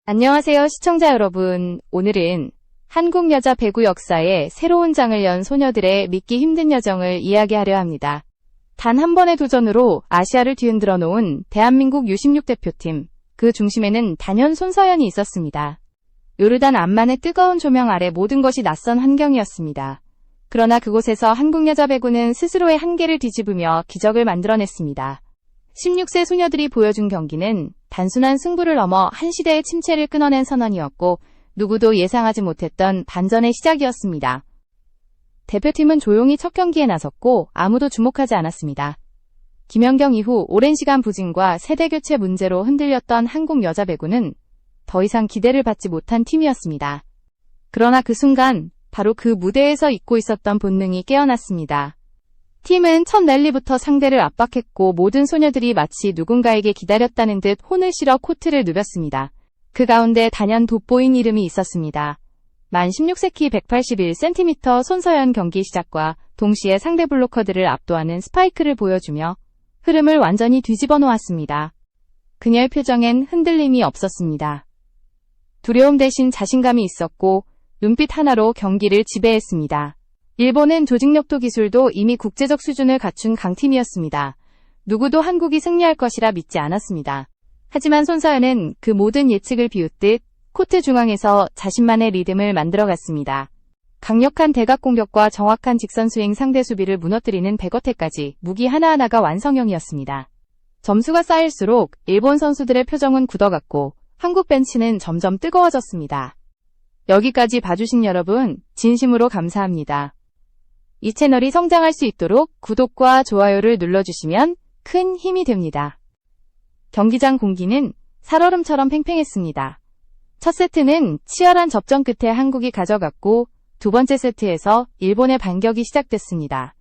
안녕하세요, 시청자 여러분. 오늘은 한국 여자 배구 역사에 새로운 장을 연 소녀들의 믿기 힘든 여정을 이야기하려 합니다. 단 한 번의 도전으로 아시아를 뒤흔들어 놓은 대한민국 U16 대표팀, 그 중심에는 단연 손서연이 있었습니다. 요르단 암만의 뜨거운 조명 아래 모든 것이 낯선 환경이었습니다. 그러나 그곳에서 한국 여자 배구는 스스로의 한계를 뒤집으며 기적을 만들어냈습니다. 16세 소녀들이 보여준 경기는 단순한 승부를 넘어 한 시대의 침체를 끊어낸 선언이었고, 누구도 예상하지 못했던 반전의 시작이었습니다. 대표팀은 조용히 첫 경기에 나섰고 아무도 주목하지 않았습니다. 김연경 이후 오랜 시간 부진과 세대교체 문제로 흔들렸던 한국 여자 배구는 더 이상 기대를 받지 못한 팀이었습니다. 그러나 그 순간 바로 그 무대에서 잊고 있었던 본능이 깨어났습니다. 팀은 첫 랠리부터 상대를 압박했고 모든 소녀들이 마치 누군가에게 기다렸다는 듯 혼을 실어 코트를 누볐습니다. 그 가운데 단연 돋보인 이름이 있었습니다. 만 16세 키 181cm 손서연 경기 시작과 동시에 상대 블로커들을 압도하는 스파이크를 보여주며 흐름을 완전히 뒤집어 놓았습니다. 그녀의 표정엔 흔들림이 없었습니다. 두려움 대신 자신감이 있었고 눈빛 하나로 경기를 지배했습니다. 일본은 조직력도 기술도 이미 국제적 수준을 갖춘 강팀이었습니다. 누구도 한국이 승리할 것이라 믿지 않았습니다. 하지만 손서연은 그 모든 예측을 비웃듯 코트 중앙에서 자신만의 리듬을 만들어갔습니다. 강력한 대각 공격과 정확한 직선 스윙, 상대 수비를 무너뜨리는 백어택까지 무기 하나하나가 완성형이었습니다. 점수가 쌓일수록 일본 선수들의 표정은 굳어갔고 한국 벤치는 점점 뜨거워졌습니다. 여기까지 봐주신 여러분, 진심으로 감사합니다. 이 채널이 성장할 수 있도록 구독과 좋아요를 눌러주시면 큰 힘이 됩니다. 경기장 공기는 살얼음처럼 팽팽했습니다. 첫 세트는 치열한 접전 끝에 한국이 가져갔고 두 번째 세트에서 일본의 반격이 시작됐습니다.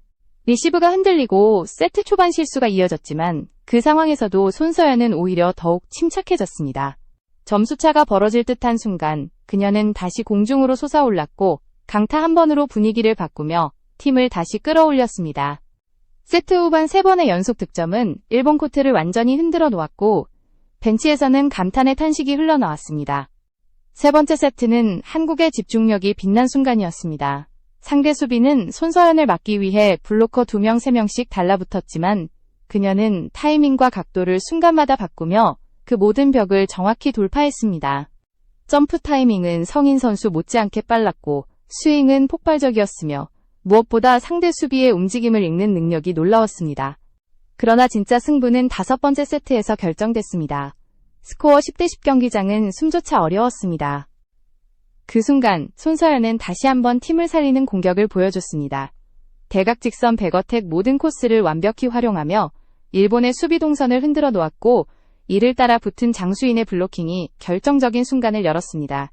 리시브가 흔들리고 세트 초반 실수가 이어졌지만 그 상황에서도 손서연은 오히려 더욱 침착해졌습니다. 점수차가 벌어질 듯한 순간 그녀는 다시 공중으로 솟아올랐고 강타 한 번으로 분위기를 바꾸며 팀을 다시 끌어올렸습니다. 세트 후반 3번의 연속 득점은 일본 코트를 완전히 흔들어 놓았고 벤치에서는 감탄의 탄식이 흘러나왔습니다. 세 번째 세트는 한국의 집중력이 빛난 순간이었습니다. 상대 수비는 손서연을 막기 위해 블로커 2명, 3명씩 달라붙었지만 그녀는 타이밍과 각도를 순간마다 바꾸며 그 모든 벽을 정확히 돌파했습니다. 점프 타이밍은 성인 선수 못지않게 빨랐고 스윙은 폭발적이었으며 무엇보다 상대 수비의 움직임을 읽는 능력이 놀라웠습니다. 그러나 진짜 승부는 5번째 세트에서 결정됐습니다. 스코어 10대10 경기장은 숨조차 어려웠습니다. 그 순간 손서연은 다시 한번 팀을 살리는 공격을 보여줬습니다. 대각직선 백어택 모든 코스를 완벽히 활용하며 일본의 수비 동선을 흔들어 놓았고 이를 따라 붙은 장수인의 블로킹이 결정적인 순간을 열었습니다.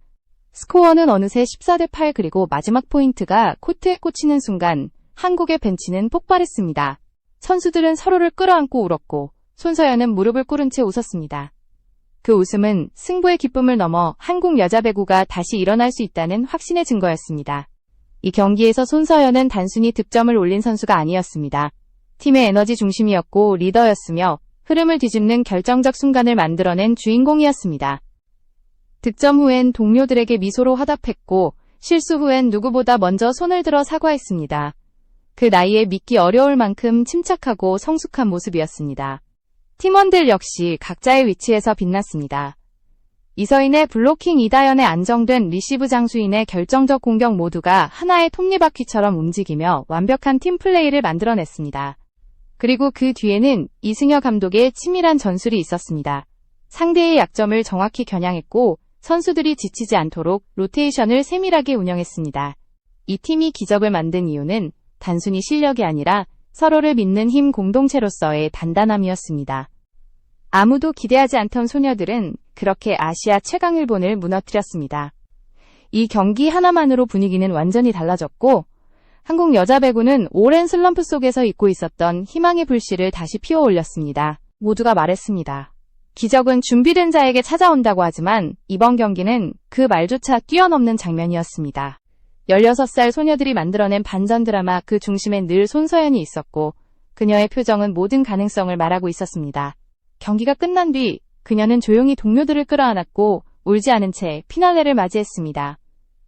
스코어는 어느새 14대8 그리고 마지막 포인트가 코트에 꽂히는 순간 한국의 벤치는 폭발했습니다. 선수들은 서로를 끌어안고 울었고 손서연은 무릎을 꿇은 채 웃었습니다. 그 웃음은 승부의 기쁨을 넘어 한국 여자 배구가 다시 일어날 수 있다는 확신의 증거였습니다. 이 경기에서 손서연은 단순히 득점을 올린 선수가 아니었습니다. 팀의 에너지 중심이었고 리더였으며 흐름을 뒤집는 결정적 순간을 만들어낸 주인공이었습니다. 득점 후엔 동료들에게 미소로 화답했고 실수 후엔 누구보다 먼저 손을 들어 사과했습니다. 그 나이에 믿기 어려울 만큼 침착하고 성숙한 모습이었습니다. 팀원들 역시 각자의 위치에서 빛났습니다. 이서인의 블로킹, 이다연의 안정된 리시브, 장수인의 결정적 공격 모두가 하나의 톱니바퀴처럼 움직이며 완벽한 팀플레이를 만들어냈습니다. 그리고 그 뒤에는 이승여 감독의 치밀한 전술이 있었습니다. 상대의 약점을 정확히 겨냥했고 선수들이 지치지 않도록 로테이션을 세밀하게 운영했습니다. 이 팀이 기적을 만든 이유는 단순히 실력이 아니라 서로를 믿는 힘 공동체로서의 단단함이었습니다. 아무도 기대하지 않던 소녀들은 그렇게 아시아 최강 일본을 무너뜨렸습니다. 이 경기 하나만으로 분위기는 완전히 달라졌고 한국 여자 배구는 오랜 슬럼프 속에서 잊고 있었던 희망의 불씨를 다시 피워올렸습니다. 모두가 말했습니다. 기적은 준비된 자에게 찾아온다고 하지만 이번 경기는 그 말조차 뛰어넘는 장면이었습니다. 16살 소녀들이 만들어낸 반전 드라마, 그 중심엔 늘 손서연이 있었고 그녀의 표정은 모든 가능성을 말하고 있었습니다. 경기가 끝난 뒤 그녀는 조용히 동료들을 끌어안았고 울지 않은 채 피날레를 맞이했습니다.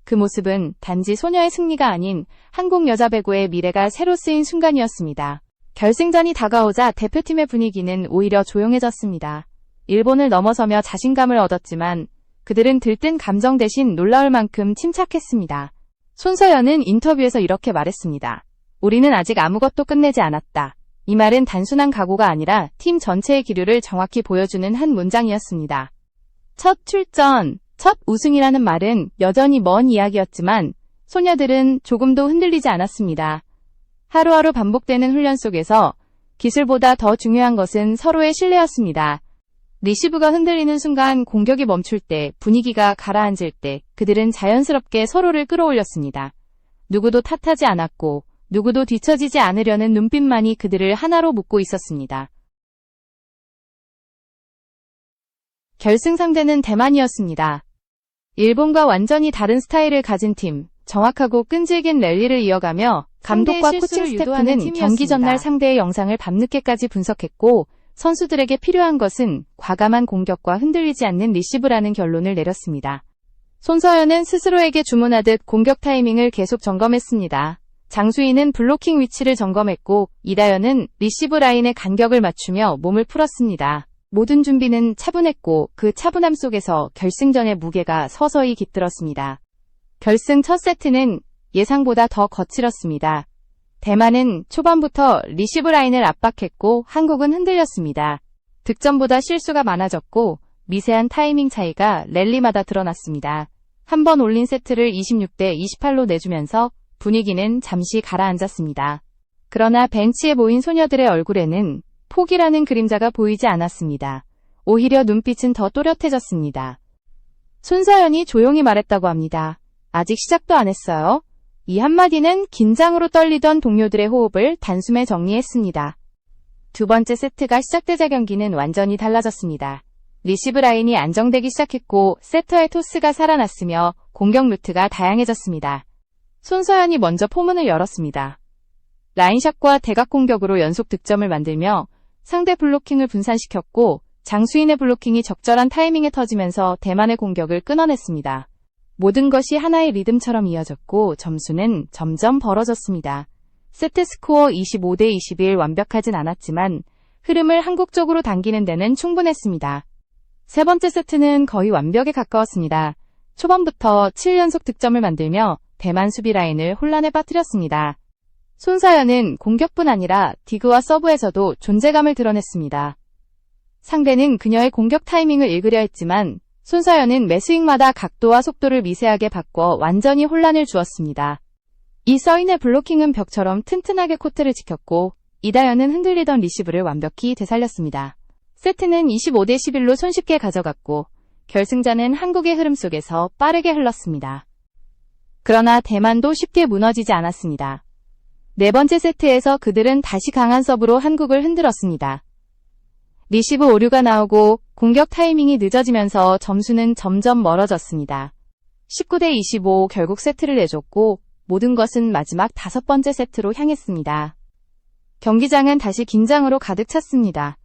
그 모습은 단지 소녀의 승리가 아닌 한국 여자 배구의 미래가 새로 쓰인 순간이었습니다. 결승전이 다가오자 대표팀의 분위기는 오히려 조용해졌습니다. 일본을 넘어서며 자신감을 얻었지만 그들은 들뜬 감정 대신 놀라울 만큼 침착했습니다. 손서연은 인터뷰에서 이렇게 말했습니다. 우리는 아직 아무것도 끝내지 않았다. 이 말은 단순한 각오가 아니라 팀 전체의 기류를 정확히 보여주는 한 문장이었습니다. 첫 출전, 첫 우승이라는 말은 여전히 먼 이야기였지만 소녀들은 조금도 흔들리지 않았습니다. 하루하루 반복되는 훈련 속에서 기술보다 더 중요한 것은 서로의 신뢰였습니다. 리시브가 흔들리는 순간, 공격이 멈출 때, 분위기가 가라앉을 때 그들은 자연스럽게 서로를 끌어올렸습니다. 누구도 탓하지 않았고 누구도 뒤처지지 않으려는 눈빛만이 그들을 하나로 묶고 있었습니다. 결승 상대는 대만이었습니다. 일본과 완전히 다른 스타일을 가진 팀, 정확하고 끈질긴 랠리를 이어가며 감독과 코칭 스태프는 경기 전날 상대의 영상을 밤늦게까지 분석했고 선수들에게 필요한 것은 과감한 공격과 흔들리지 않는 리시브라는 결론을 내렸습니다. 손서연은 스스로에게 주문하듯 공격 타이밍을 계속 점검했습니다. 장수희는 블로킹 위치를 점검했고 이다연은 리시브 라인의 간격을 맞추며 몸을 풀었습니다. 모든 준비는 차분했고 그 차분함 속에서 결승전의 무게가 서서히 깃들었습니다. 결승 첫 세트는 예상보다 더 거칠었습니다. 대만은 초반부터 리시브 라인을 압박했고 한국은 흔들렸습니다. 득점보다 실수가 많아졌고 미세한 타이밍 차이가 랠리마다 드러났습니다. 한 번 올린 세트를 26대 28로 내주면서 분위기는 잠시 가라앉았습니다. 그러나 벤치에 모인 소녀들의 얼굴에는 포기라는 그림자가 보이지 않았습니다. 오히려 눈빛은 더 또렷해졌습니다. 손서연이 조용히 말했다고 합니다. 아직 시작도 안 했어요. 이 한마디는 긴장으로 떨리던 동료들의 호흡을 단숨에 정리했습니다. 두 번째 세트가 시작되자 경기는 완전히 달라졌습니다. 리시브 라인이 안정되기 시작했고 세터의 토스가 살아났으며 공격 루트가 다양해졌습니다. 손서연이 먼저 포문을 열었습니다. 라인샷과 대각 공격으로 연속 득점을 만들며 상대 블로킹을 분산시켰고 장수인의 블로킹이 적절한 타이밍에 터지면서 대만의 공격을 끊어냈습니다. 모든 것이 하나의 리듬처럼 이어졌고 점수는 점점 벌어졌습니다. 세트 스코어 25대 21 완벽하진 않았지만 흐름을 한국 쪽으로 당기는 데는 충분했습니다. 세 번째 세트는 거의 완벽에 가까웠습니다. 초반부터 7연속 득점을 만들며 대만 수비 라인을 혼란에 빠뜨렸습니다. 손서연은 공격뿐 아니라 디그와 서브에서도 존재감을 드러냈습니다. 상대는 그녀의 공격 타이밍을 읽으려 했지만 손서연은 매 스윙마다 각도와 속도를 미세하게 바꿔 완전히 혼란을 주었습니다. 이서인의 블로킹은 벽처럼 튼튼하게 코트를 지켰고 이다연은 흔들리던 리시브를 완벽히 되살렸습니다. 세트는 25대 11로 손쉽게 가져갔고 결승전은 한국의 흐름 속에서 빠르게 흘렀습니다. 그러나 대만도 쉽게 무너지지 않았습니다. 네 번째 세트에서 그들은 다시 강한 서브로 한국을 흔들었습니다. 리시브 오류가 나오고 공격 타이밍이 늦어지면서 점수는 점점 멀어졌습니다. 19대 25 결국 세트를 내줬고 모든 것은 마지막 다섯 번째 세트로 향했습니다. 경기장은 다시 긴장으로 가득 찼습니다.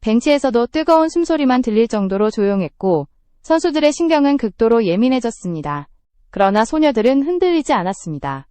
벤치에서도 뜨거운 숨소리만 들릴 정도로 조용했고 선수들의 신경은 극도로 예민해졌습니다. 그러나 소녀들은 흔들리지 않았습니다.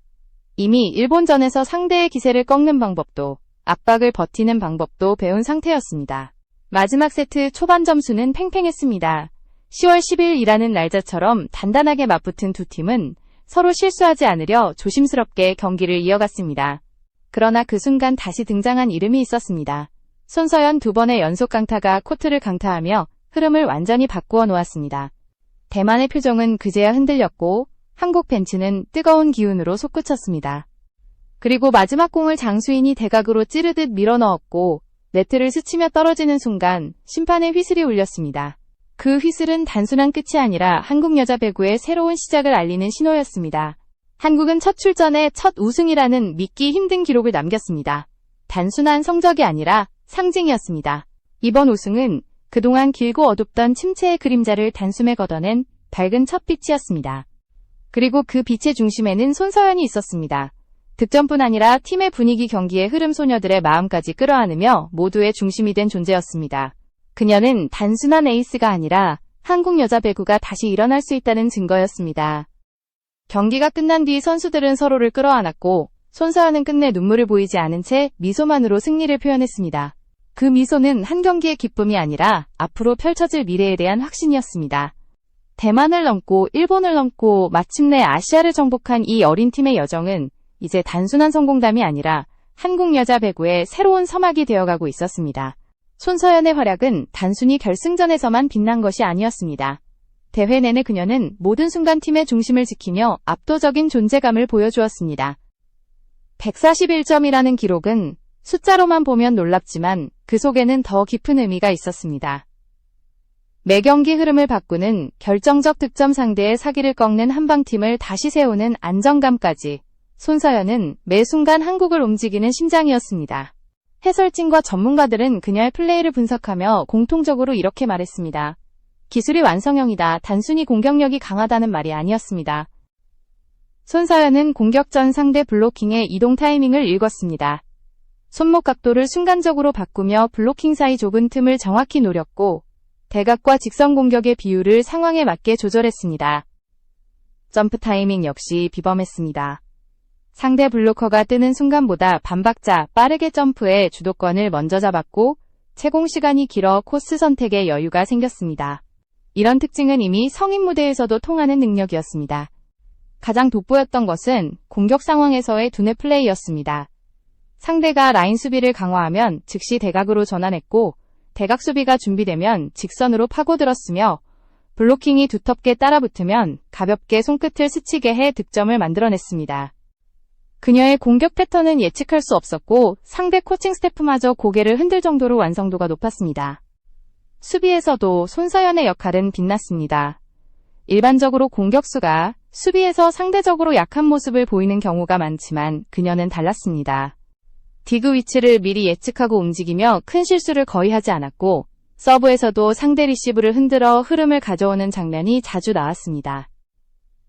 이미 일본전에서 상대의 기세를 꺾는 방법도 압박을 버티는 방법도 배운 상태였습니다. 마지막 세트 초반 점수는 팽팽했습니다. 10월 10일이라는 날짜처럼 단단하게 맞붙은 두 팀은 서로 실수하지 않으려 조심스럽게 경기를 이어갔습니다. 그러나 그 순간 다시 등장한 이름이 있었습니다. 손서연 두 번의 연속 강타가 코트를 강타하며 흐름을 완전히 바꾸어 놓았습니다. 대만의 표정은 그제야 흔들렸고 한국 벤치는 뜨거운 기운으로 솟구쳤습니다. 그리고 마지막 공을 장수인이 대각으로 찌르듯 밀어넣었고 네트를 스치며 떨어지는 순간 심판의 휘슬이 울렸습니다. 그 휘슬은 단순한 끝이 아니라 한국 여자 배구의 새로운 시작을 알리는 신호였습니다. 한국은 첫 출전에 첫 우승이라는 믿기 힘든 기록을 남겼습니다. 단순한 성적이 아니라 상징이었습니다. 이번 우승은 그동안 길고 어둡던 침체의 그림자를 단숨에 걷어낸 밝은 첫 빛이었습니다. 그리고 그 빛의 중심에는 손서연이 있었습니다. 득점뿐 아니라 팀의 분위기, 경기의 흐름, 소녀들의 마음까지 끌어안으며 모두의 중심이 된 존재였습니다. 그녀는 단순한 에이스가 아니라 한국 여자 배구가 다시 일어날 수 있다는 증거였습니다. 경기가 끝난 뒤 선수들은 서로를 끌어안았고 손서연은 끝내 눈물을 보이지 않은 채 미소만으로 승리를 표현했습니다. 그 미소는 한 경기의 기쁨이 아니라 앞으로 펼쳐질 미래에 대한 확신이었습니다. 대만을 넘고 일본을 넘고 마침내 아시아를 정복한 이 어린 팀의 여정은 이제 단순한 성공담이 아니라 한국 여자 배구의 새로운 서막이 되어가고 있었습니다. 손서연의 활약은 단순히 결승전에서만 빛난 것이 아니었습니다. 대회 내내 그녀는 모든 순간 팀의 중심을 지키며 압도적인 존재감을 보여주었습니다. 141점이라는 기록은 숫자로만 보면 놀랍지만 그 속에는 더 깊은 의미가 있었습니다. 매 경기 흐름을 바꾸는 결정적 득점, 상대의 사기를 꺾는 한방팀을 다시 세우는 안정감까지 손서연은 매 순간 한국을 움직이는 심장이었습니다. 해설진과 전문가들은 그녀의 플레이를 분석하며 공통적으로 이렇게 말했습니다. 기술이 완성형이다. 단순히 공격력이 강하다는 말이 아니었습니다. 손서연은 공격 전 상대 블로킹의 이동 타이밍을 읽었습니다. 손목 각도를 순간적으로 바꾸며 블로킹 사이 좁은 틈을 정확히 노렸고 대각과 직선 공격의 비율을 상황에 맞게 조절했습니다. 점프 타이밍 역시 비범했습니다. 상대 블로커가 뜨는 순간보다 반박자 빠르게 점프해 주도권을 먼저 잡았고 채공 시간이 길어 코스 선택에 여유가 생겼습니다. 이런 특징은 이미 성인 무대에서도 통하는 능력이었습니다. 가장 돋보였던 것은 공격 상황에서의 두뇌 플레이였습니다. 상대가 라인 수비를 강화하면 즉시 대각으로 전환했고 대각 수비가 준비되면 직선으로 파고들었으며 블로킹이 두텁게 따라붙으면 가볍게 손끝을 스치게 해 득점을 만들어냈습니다. 그녀의 공격 패턴은 예측할 수 없었고 상대 코칭 스태프마저 고개를 흔들 정도로 완성도가 높았습니다. 수비에서도 손서연의 역할은 빛났습니다. 일반적으로 공격수가 수비에서 상대적으로 약한 모습을 보이는 경우가 많지만 그녀는 달랐습니다. 디그 위치를 미리 예측하고 움직이며 큰 실수를 거의 하지 않았고 서브에서도 상대 리시브를 흔들어 흐름을 가져오는 장면이 자주 나왔습니다.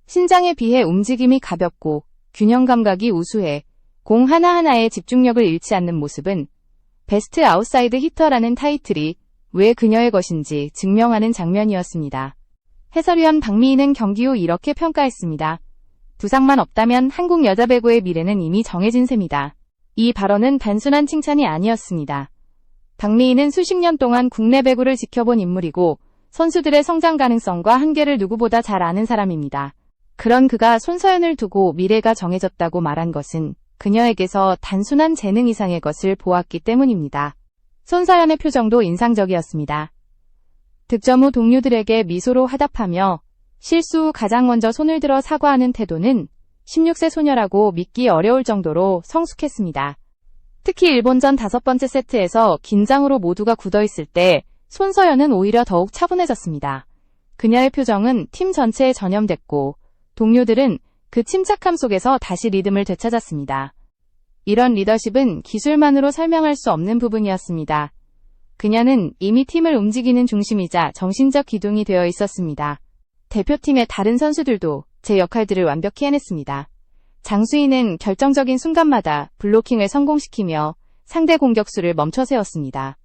신장에 비해 움직임이 가볍고 균형 감각이 우수해 공 하나하나에 집중력을 잃지 않는 모습은 베스트 아웃사이드 히터라는 타이틀이 왜 그녀의 것인지 증명하는 장면이었습니다. 해설위원 박미희는 경기 후 이렇게 평가했습니다. 부상만 없다면 한국 여자 배구의 미래는 이미 정해진 셈이다. 이 발언은 단순한 칭찬이 아니었습니다. 박미희는 수십 년 동안 국내 배구를 지켜본 인물이고 선수들의 성장 가능성과 한계를 누구보다 잘 아는 사람입니다. 그런 그가 손서연을 두고 미래가 정해졌다고 말한 것은 그녀에게서 단순한 재능 이상의 것을 보았기 때문입니다. 손서연의 표정도 인상적이었습니다. 득점 후 동료들에게 미소로 화답하며 실수 후 가장 먼저 손을 들어 사과하는 태도는 16세 소녀라고 믿기 어려울 정도로 성숙했습니다. 특히 일본전 5번째 세트에서 긴장으로 모두가 굳어있을 때 손서연은 오히려 더욱 차분해졌습니다. 그녀의 표정은 팀 전체에 전염됐고 동료들은 그 침착함 속에서 다시 리듬을 되찾았습니다. 이런 리더십은 기술만으로 설명할 수 없는 부분이었습니다. 그녀는 이미 팀을 움직이는 중심이자 정신적 기둥이 되어 있었습니다. 대표팀의 다른 선수들도 제 역할들을 완벽히 해냈습니다. 장수희는 결정적인 순간마다 블로킹을 성공시키며 상대 공격수를 멈춰 세웠습니다.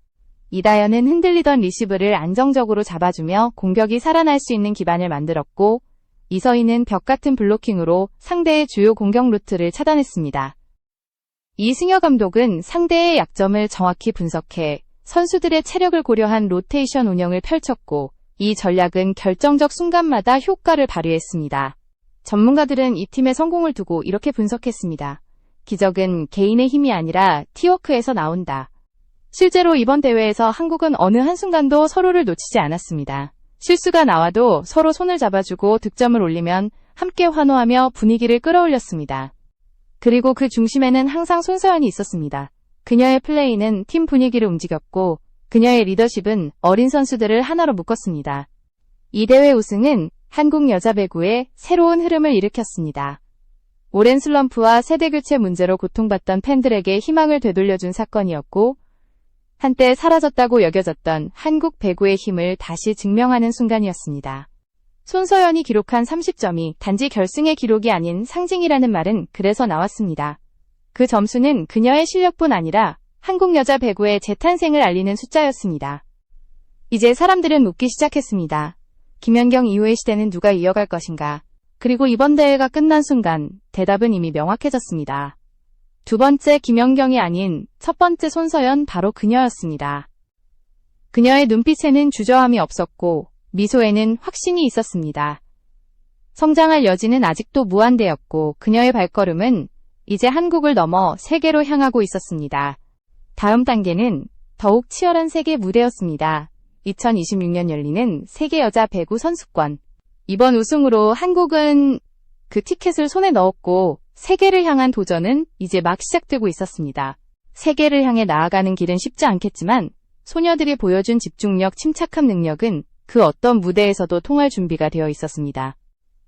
이다연은 흔들리던 리시브를 안정적으로 잡아주며 공격이 살아날 수 있는 기반을 만들었고 이서희는 벽 같은 블로킹으로 상대의 주요 공격 루트를 차단했습니다. 이승여 감독은 상대의 약점을 정확히 분석해 선수들의 체력을 고려한 로테이션 운영을 펼쳤고 이 전략은 결정적 순간마다 효과를 발휘했습니다. 전문가들은 이 팀의 성공을 두고 이렇게 분석했습니다. 기적은 개인의 힘이 아니라 팀워크에서 나온다. 실제로 이번 대회에서 한국은 어느 한순간도 서로를 놓치지 않았습니다. 실수가 나와도 서로 손을 잡아주고 득점을 올리면 함께 환호하며 분위기를 끌어올렸습니다. 그리고 그 중심에는 항상 손서연이 있었습니다. 그녀의 플레이는 팀 분위기를 움직였고 그녀의 리더십은 어린 선수들을 하나로 묶었습니다. 이 대회 우승은 한국 여자 배구의 새로운 흐름을 일으켰습니다. 오랜 슬럼프와 세대교체 문제로 고통받던 팬들에게 희망을 되돌려준 사건이었고 한때 사라졌다고 여겨졌던 한국 배구의 힘을 다시 증명하는 순간이었습니다. 손서연이 기록한 30점이 단지 결승의 기록이 아닌 상징이라는 말은 그래서 나왔습니다. 그 점수는 그녀의 실력뿐 아니라 한국 여자 배구의 재탄생을 알리는 숫자였습니다. 이제 사람들은 묻기 시작했습니다. 김연경 이후의 시대는 누가 이어갈 것인가? 그리고 이번 대회가 끝난 순간 대답은 이미 명확해졌습니다. 두 번째 김연경이 아닌 첫 번째 손서연, 바로 그녀였습니다. 그녀의 눈빛에는 주저함이 없었고 미소에는 확신이 있었습니다. 성장할 여지는 아직도 무한대였고 그녀의 발걸음은 이제 한국을 넘어 세계로 향하고 있었습니다. 다음 단계는 더욱 치열한 세계 무대였습니다. 2026년 열리는 세계 여자 배구 선수권. 이번 우승으로 한국은 그 티켓을 손에 넣었고 세계를 향한 도전은 이제 막 시작되고 있었습니다. 세계를 향해 나아가는 길은 쉽지 않겠지만 소녀들이 보여준 집중력, 침착함 능력은 그 어떤 무대에서도 통할 준비가 되어 있었습니다.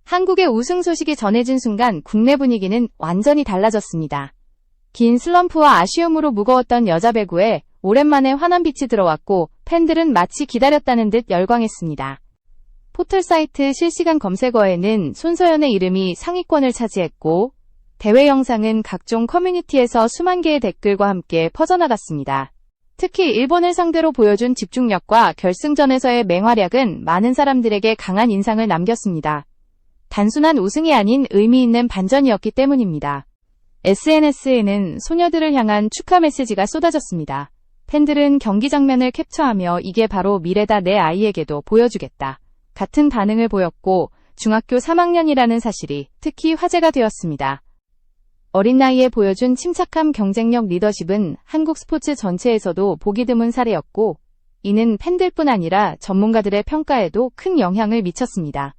한국의 우승 소식이 전해진 순간 국내 분위기는 완전히 달라졌습니다. 긴 슬럼프와 아쉬움으로 무거웠던 여자 배구에 오랜만에 환한 빛이 들어왔고 팬들은 마치 기다렸다는 듯 열광했습니다. 포털 사이트 실시간 검색어에는 손서연의 이름이 상위권을 차지했고 대회 영상은 각종 커뮤니티에서 수만 개의 댓글과 함께 퍼져나갔습니다. 특히 일본을 상대로 보여준 집중력과 결승전에서의 맹활약은 많은 사람들에게 강한 인상을 남겼습니다. 단순한 우승이 아닌 의미 있는 반전이었기 때문입니다. SNS에는 소녀들을 향한 축하 메시지가 쏟아졌습니다. 팬들은 경기 장면을 캡처하며 이게 바로 미래다, 내 아이에게도 보여주겠다. 같은 반응을 보였고 중학교 3학년이라는 사실이 특히 화제가 되었습니다. 어린 나이에 보여준 침착함, 경쟁력, 리더십은 한국 스포츠 전체에서도 보기 드문 사례였고 이는 팬들뿐 아니라 전문가들의 평가에도 큰 영향을 미쳤습니다.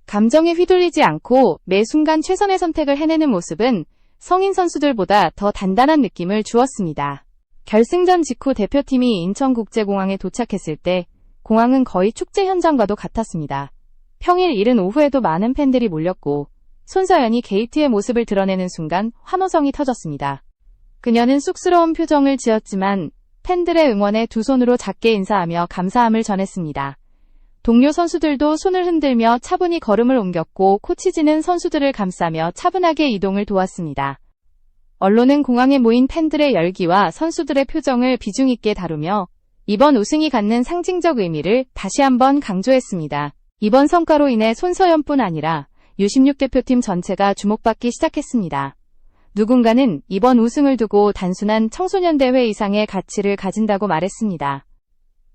감정에 휘둘리지 않고 매 순간 최선의 선택을 해내는 모습은 성인 선수들보다 더 단단한 느낌을 주었습니다. 결승전 직후 대표팀이 인천국제공항에 도착했을 때 공항은 거의 축제 현장과도 같았습니다. 평일 이른 오후에도 많은 팬들이 몰렸고 손서연이 게이트의 모습을 드러내는 순간 환호성이 터졌습니다. 그녀는 쑥스러운 표정을 지었지만 팬들의 응원에 두 손으로 작게 인사하며 감사함을 전했습니다. 동료 선수들도 손을 흔들며 차분히 걸음을 옮겼고 코치진은 선수들을 감싸며 차분하게 이동을 도왔습니다. 언론은 공항에 모인 팬들의 열기와 선수들의 표정을 비중 있게 다루며 이번 우승이 갖는 상징적 의미를 다시 한번 강조했습니다. 이번 성과로 인해 손서연뿐 아니라 U16 대표팀 전체가 주목받기 시작했습니다. 누군가는 이번 우승을 두고 단순한 청소년 대회 이상의 가치를 가진다고 말했습니다.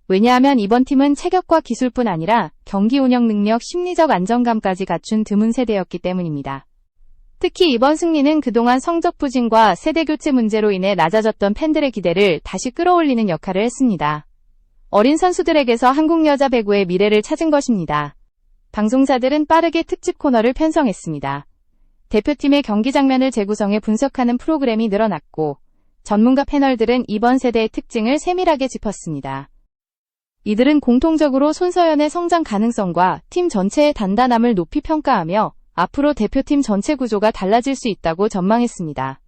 왜냐하면 이번 팀은 체격과 기술뿐 아니라 경기 운영 능력, 심리적 안정감까지 갖춘 드문 세대였기 때문입니다. 특히 이번 승리는 그동안 성적 부진과 세대 교체 문제로 인해 낮아졌던 팬들의 기대를 다시 끌어올리는 역할을 했습니다. 어린 선수들에게서 한국 여자 배구의 미래를 찾은 것입니다. 방송사들은 빠르게 특집 코너를 편성했습니다. 대표팀의 경기 장면을 재구성해 분석하는 프로그램이 늘어났고 전문가 패널들은 이번 세대의 특징을 세밀하게 짚었습니다. 이들은 공통적으로 손서연의 성장 가능성과 팀 전체의 단단함을 높이 평가하며 앞으로 대표팀 전체 구조가 달라질 수 있다고 전망했습니다.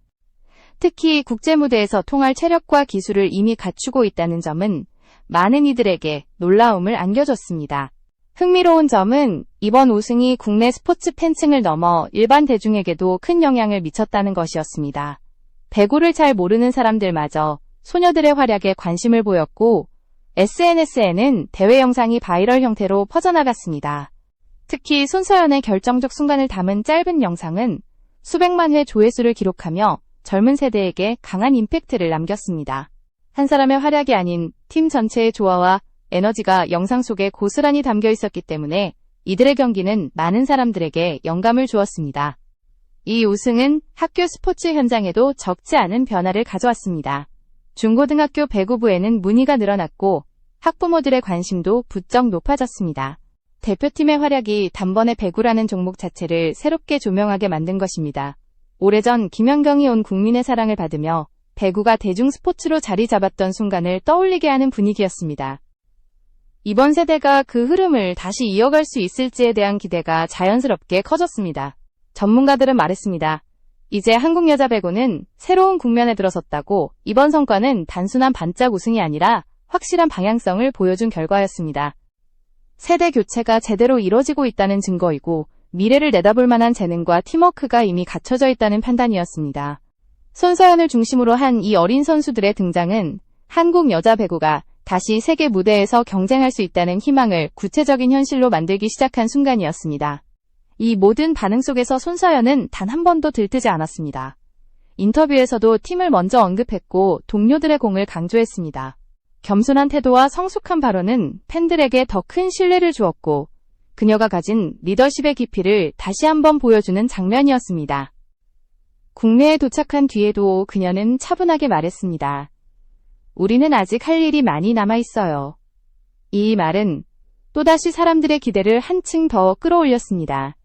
특히 국제 무대에서 통할 체력과 기술을 이미 갖추고 있다는 점은 많은 이들에게 놀라움을 안겨줬습니다. 흥미로운 점은 이번 우승이 국내 스포츠 팬층을 넘어 일반 대중에게도 큰 영향을 미쳤다는 것이었습니다. 배구를 잘 모르는 사람들마저 소녀들의 활약에 관심을 보였고 SNS에는 대회 영상이 바이럴 형태로 퍼져나갔습니다. 특히 손서연의 결정적 순간을 담은 짧은 영상은 수백만 회 조회수를 기록하며 젊은 세대에게 강한 임팩트를 남겼습니다. 한 사람의 활약이 아닌 팀 전체의 조화와 에너지가 영상 속에 고스란히 담겨 있었기 때문에 이들의 경기는 많은 사람들에게 영감을 주었습니다. 이 우승은 학교 스포츠 현장에도 적지 않은 변화를 가져왔습니다. 중고등학교 배구부에는 문의가 늘어났고 학부모들의 관심도 부쩍 높아졌습니다. 대표팀의 활약이 단번에 배구라는 종목 자체를 새롭게 조명하게 만든 것입니다. 오래전 김연경이 온 국민의 사랑을 받으며 배구가 대중 스포츠로 자리 잡았던 순간을 떠올리게 하는 분위기였습니다. 이번 세대가 그 흐름을 다시 이어갈 수 있을지에 대한 기대가 자연스럽게 커졌습니다. 전문가들은 말했습니다. 이제 한국 여자 배구는 새로운 국면에 들어섰다고. 이번 성과는 단순한 반짝 우승이 아니라 확실한 방향성을 보여준 결과였습니다. 세대 교체가 제대로 이뤄지고 있다는 증거이고 미래를 내다볼 만한 재능과 팀워크가 이미 갖춰져 있다는 판단이었습니다. 손서연을 중심으로 한 이 어린 선수들의 등장은 한국 여자 배구가 다시 세계 무대에서 경쟁할 수 있다는 희망을 구체적인 현실로 만들기 시작한 순간이었습니다. 이 모든 반응 속에서 손서연은 단 한 번도 들뜨지 않았습니다. 인터뷰에서도 팀을 먼저 언급했고 동료들의 공을 강조했습니다. 겸손한 태도와 성숙한 발언은 팬들에게 더 큰 신뢰를 주었고 그녀가 가진 리더십의 깊이를 다시 한번 보여주는 장면이었습니다. 국내에 도착한 뒤에도 그녀는 차분하게 말했습니다. 우리는 아직 할 일이 많이 남아 있어요. 이 말은 또다시 사람들의 기대를 한층 더 끌어올렸습니다.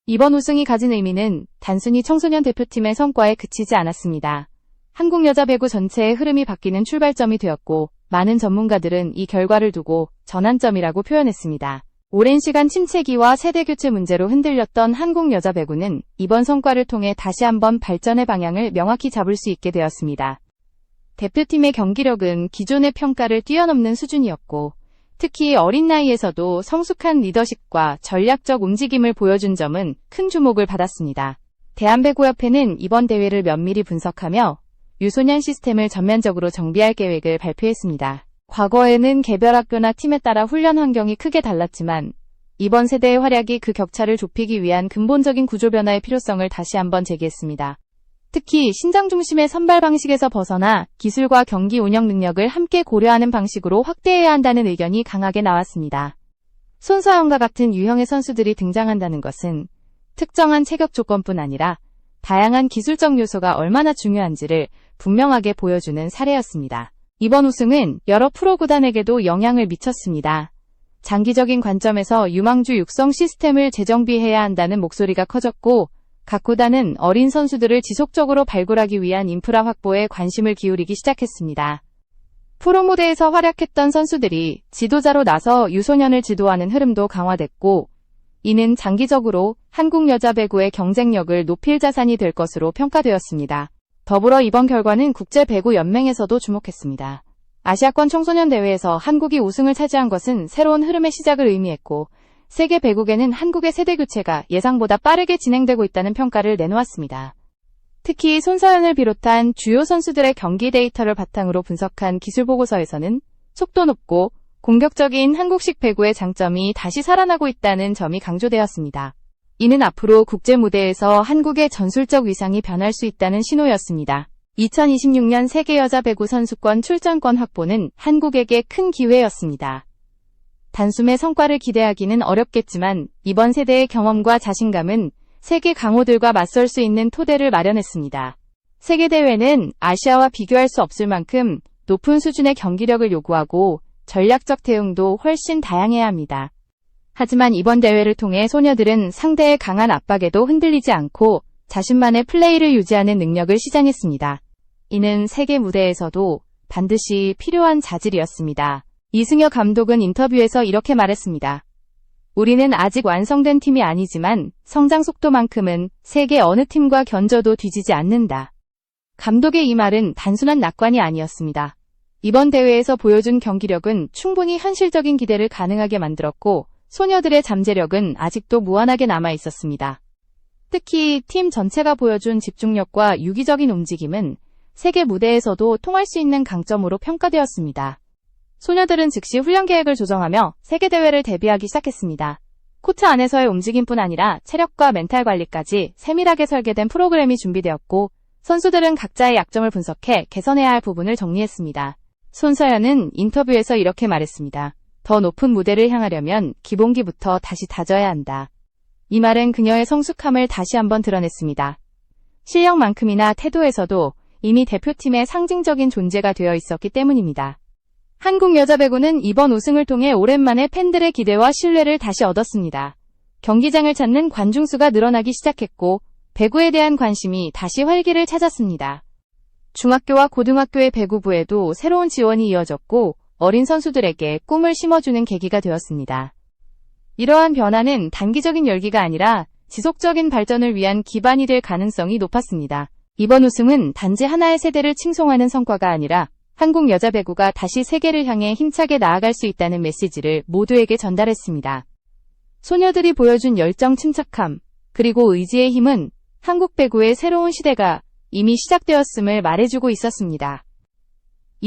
이번 우승이 가진 의미는 단순히 청소년 대표팀의 성과에 그치지 않았습니다. 한국 여자 배구 전체의 흐름이 바뀌는 출발점이 되었고 많은 전문가들은 이 결과를 두고 전환점이라고 표현했습니다. 오랜 시간 침체기와 세대교체 문제로 흔들렸던 한국 여자 배구는 이번 성과를 통해 다시 한번 발전의 방향을 명확히 잡을 수 있게 되었습니다. 대표팀의 경기력은 기존의 평가를 뛰어넘는 수준이었고 특히 어린 나이에서도 성숙한 리더십과 전략적 움직임을 보여준 점은 큰 주목을 받았습니다. 대한배구협회는 이번 대회를 면밀히 분석하며 유소년 시스템을 전면적으로 정비할 계획을 발표했습니다. 과거에는 개별 학교나 팀에 따라 훈련 환경이 크게 달랐지만 이번 세대의 활약이 그 격차를 좁히기 위한 근본적인 구조 변화의 필요성을 다시 한번 제기했습니다. 특히 신장 중심의 선발 방식에서 벗어나 기술과 경기 운영 능력을 함께 고려하는 방식으로 확대해야 한다는 의견이 강하게 나왔습니다. 손서연과 같은 유형의 선수들이 등장한다는 것은 특정한 체격 조건뿐 아니라 다양한 기술적 요소가 얼마나 중요한지를 분명하게 보여주는 사례였습니다. 이번 우승은 여러 프로 구단에게도 영향을 미쳤습니다. 장기적인 관점에서 유망주 육성 시스템을 재정비해야 한다는 목소리가 커졌고 각 구단은 어린 선수들을 지속적으로 발굴하기 위한 인프라 확보에 관심을 기울이기 시작했습니다. 프로 무대에서 활약했던 선수들이 지도자로 나서 유소년을 지도하는 흐름도 강화됐고 이는 장기적으로 한국 여자 배구의 경쟁력을 높일 자산이 될 것으로 평가되었습니다. 더불어 이번 결과는 국제배구연맹에서도 주목했습니다. 아시아권 청소년 대회에서 한국이 우승을 차지한 것은 새로운 흐름의 시작을 의미했고 세계 배구계는 한국의 세대 교체가 예상보다 빠르게 진행되고 있다는 평가를 내놓았습니다. 특히 손서연을 비롯한 주요 선수들의 경기 데이터를 바탕으로 분석한 기술 보고서에서는 속도 높고 공격적인 한국식 배구의 장점이 다시 살아나고 있다는 점이 강조되었습니다. 이는 앞으로 국제 무대에서 한국의 전술적 위상이 변할 수 있다는 신호였습니다. 2026년 세계 여자 배구 선수권 출전권 확보는 한국에게 큰 기회였습니다. 단숨에 성과를 기대하기는 어렵겠지만 이번 세대의 경험과 자신감은 세계 강호들과 맞설 수 있는 토대를 마련했습니다. 세계대회는 아시아와 비교할 수 없을 만큼 높은 수준의 경기력을 요구하고 전략적 대응도 훨씬 다양해야 합니다. 하지만 이번 대회를 통해 소녀들은 상대의 강한 압박에도 흔들리지 않고 자신만의 플레이를 유지하는 능력을 시장했습니다. 이는 세계 무대에서도 반드시 필요한 자질이었습니다. 이승여 감독은 인터뷰에서 이렇게 말했습니다. 우리는 아직 완성된 팀이 아니지만 성장 속도만큼은 세계 어느 팀과 견져도 뒤지지 않는다. 감독의 이 말은 단순한 낙관이 아니었습니다. 이번 대회에서 보여준 경기력은 충분히 현실적인 기대를 가능하게 만들었고 소녀들의 잠재력은 아직도 무한하게 남아 있었습니다. 특히 팀 전체가 보여준 집중력과 유기적인 움직임은 세계 무대에서도 통할 수 있는 강점으로 평가되었습니다. 소녀들은 즉시 훈련 계획을 조정하며 세계대회를 대비하기 시작했습니다. 코트 안에서의 움직임뿐 아니라 체력과 멘탈 관리까지 세밀하게 설계된 프로그램이 준비되었고 선수들은 각자의 약점을 분석해 개선해야 할 부분을 정리했습니다. 손서연은 인터뷰에서 이렇게 말했습니다. 더 높은 무대를 향하려면 기본기부터 다시 다져야 한다. 이 말은 그녀의 성숙함을 다시 한번 드러냈습니다. 실력만큼이나 태도에서도 이미 대표팀의 상징적인 존재가 되어 있었기 때문입니다. 한국 여자 배구는 이번 우승을 통해 오랜만에 팬들의 기대와 신뢰를 다시 얻었습니다. 경기장을 찾는 관중수가 늘어나기 시작했고 배구에 대한 관심이 다시 활기를 찾았습니다. 중학교와 고등학교의 배구부에도 새로운 지원이 이어졌고 어린 선수들에게 꿈을 심어주는 계기가 되었습니다. 이러한 변화는 단기적인 열기가 아니라 지속적인 발전을 위한 기반이 될 가능성이 높았습니다. 이번 우승은 단지 하나의 세대를 칭송하는 성과가 아니라 한국 여자 배구가 다시 세계를 향해 힘차게 나아갈 수 있다는 메시지를 모두에게 전달했습니다. 소녀들이 보여준 열정, 침착함, 그리고 의지의 힘은 한국 배구의 새로운 시대가 이미 시작되었음을 말해주고 있었습니다.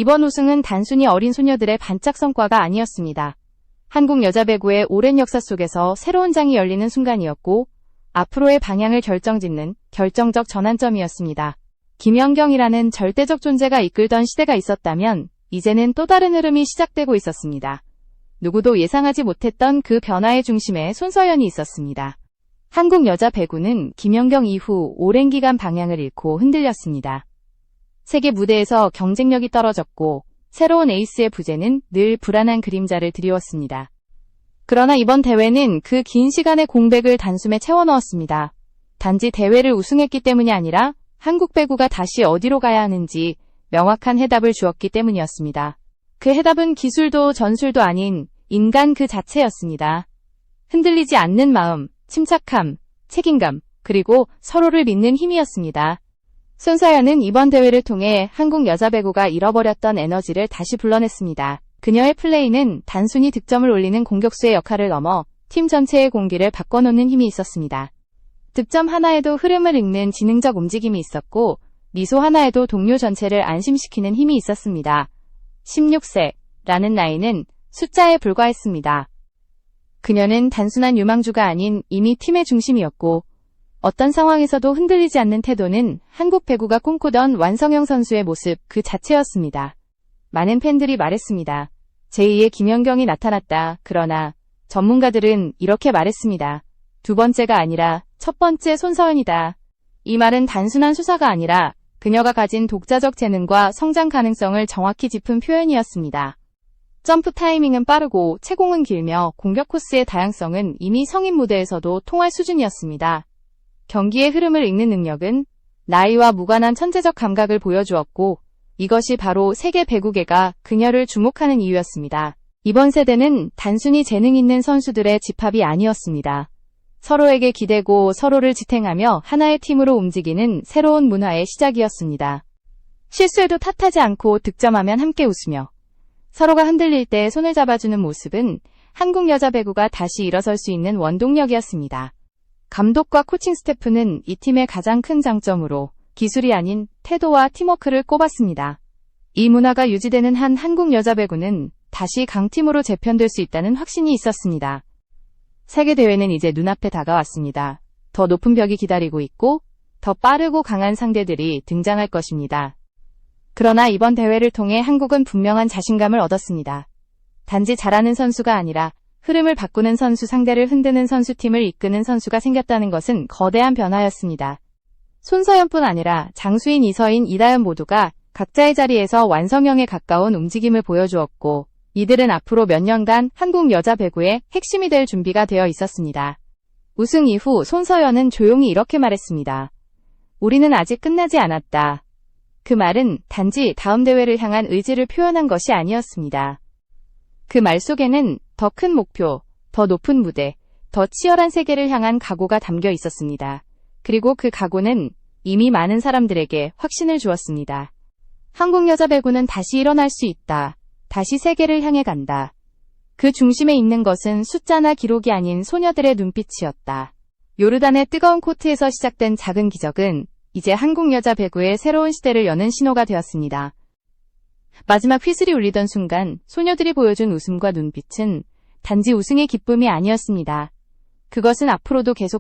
이번 우승은 단순히 어린 소녀들의 반짝 성과가 아니었습니다. 한국 여자 배구의 오랜 역사 속에서 새로운 장이 열리는 순간이었고, 앞으로의 방향을 결정짓는 결정적 전환점이었습니다. 김연경이라는 절대적 존재가 이끌던 시대가 있었다면, 이제는 또 다른 흐름이 시작되고 있었습니다. 누구도 예상하지 못했던 그 변화의 중심에 손서연이 있었습니다. 한국 여자 배구는 김연경 이후 오랜 기간 방향을 잃고 흔들렸습니다. 세계 무대에서 경쟁력이 떨어졌고 새로운 에이스의 부재는 늘 불안한 그림자를 드리웠습니다. 그러나 이번 대회는 그 긴 시간의 공백을 단숨에 채워넣었습니다. 단지 대회를 우승했기 때문이 아니라 한국 배구가 다시 어디로 가야 하는지 명확한 해답을 주었기 때문이었습니다. 그 해답은 기술도 전술도 아닌 인간 그 자체였습니다. 흔들리지 않는 마음, 침착함, 책임감, 그리고 서로를 믿는 힘이었습니다. 손서연은 이번 대회를 통해 한국 여자 배구가 잃어버렸던 에너지를 다시 불러냈습니다. 그녀의 플레이는 단순히 득점을 올리는 공격수의 역할을 넘어 팀 전체의 공기를 바꿔놓는 힘이 있었습니다. 득점 하나에도 흐름을 읽는 지능적 움직임이 있었고 미소 하나에도 동료 전체를 안심시키는 힘이 있었습니다. 16세라는 나이는 숫자에 불과했습니다. 그녀는 단순한 유망주가 아닌 이미 팀의 중심이었고 어떤 상황에서도 흔들리지 않는 태도는 한국 배구가 꿈꾸던 완성형 선수의 모습 그 자체였습니다. 많은 팬들이 말했습니다. 제2의 김연경이 나타났다. 그러나 전문가들은 이렇게 말했습니다. 두 번째가 아니라 첫 번째 손서연이다. 이 말은 단순한 수사가 아니라 그녀가 가진 독자적 재능과 성장 가능성을 정확히 짚은 표현이었습니다. 점프 타이밍은 빠르고 채공은 길며 공격 코스의 다양성은 이미 성인 무대에서도 통할 수준이었습니다. 경기의 흐름을 읽는 능력은 나이와 무관한 천재적 감각을 보여주었고 이것이 바로 세계 배구계가 그녀를 주목하는 이유였습니다. 이번 세대는 단순히 재능 있는 선수들의 집합이 아니었습니다. 서로에게 기대고 서로를 지탱하며 하나의 팀으로 움직이는 새로운 문화의 시작이었습니다. 실수에도 탓하지 않고 득점하면 함께 웃으며 서로가 흔들릴 때 손을 잡아주는 모습은 한국 여자 배구가 다시 일어설 수 있는 원동력이었습니다. 감독과 코칭 스태프는 이 팀의 가장 큰 장점으로 기술이 아닌 태도와 팀워크를 꼽았습니다. 이 문화가 유지되는 한 한국 여자 배구는 다시 강팀으로 재편될 수 있다는 확신이 있었습니다. 세계대회는 이제 눈앞에 다가왔습니다. 더 높은 벽이 기다리고 있고 더 빠르고 강한 상대들이 등장할 것입니다. 그러나 이번 대회를 통해 한국은 분명한 자신감을 얻었습니다. 단지 잘하는 선수가 아니라 흐름을 바꾸는 선수, 상대를 흔드는 선수팀을 이끄는 선수가 생겼다는 것은 거대한 변화였습니다. 손서연뿐 아니라 장수인, 이서인, 이다연 모두가 각자의 자리에서 완성형에 가까운 움직임을 보여주었고 이들은 앞으로 몇 년간 한국 여자 배구의 핵심이 될 준비가 되어 있었습니다. 우승 이후 손서연은 조용히 이렇게 말했습니다. 우리는 아직 끝나지 않았다. 그 말은 단지 다음 대회를 향한 의지를 표현한 것이 아니었습니다. 그 말 속에는 더 큰 목표, 더 높은 무대, 더 치열한 세계를 향한 각오가 담겨 있었습니다. 그리고 그 각오는 이미 많은 사람들에게 확신을 주었습니다. 한국 여자 배구는 다시 일어날 수 있다. 다시 세계를 향해 간다. 그 중심에 있는 것은 숫자나 기록이 아닌 소녀들의 눈빛이었다. 요르단의 뜨거운 코트에서 시작된 작은 기적은 이제 한국 여자 배구의 새로운 시대를 여는 신호가 되었습니다. 마지막 휘슬이 울리던 순간 소녀들이 보여준 웃음과 눈빛은 단지 우승의 기쁨이 아니었습니다. 그것은 앞으로도 계속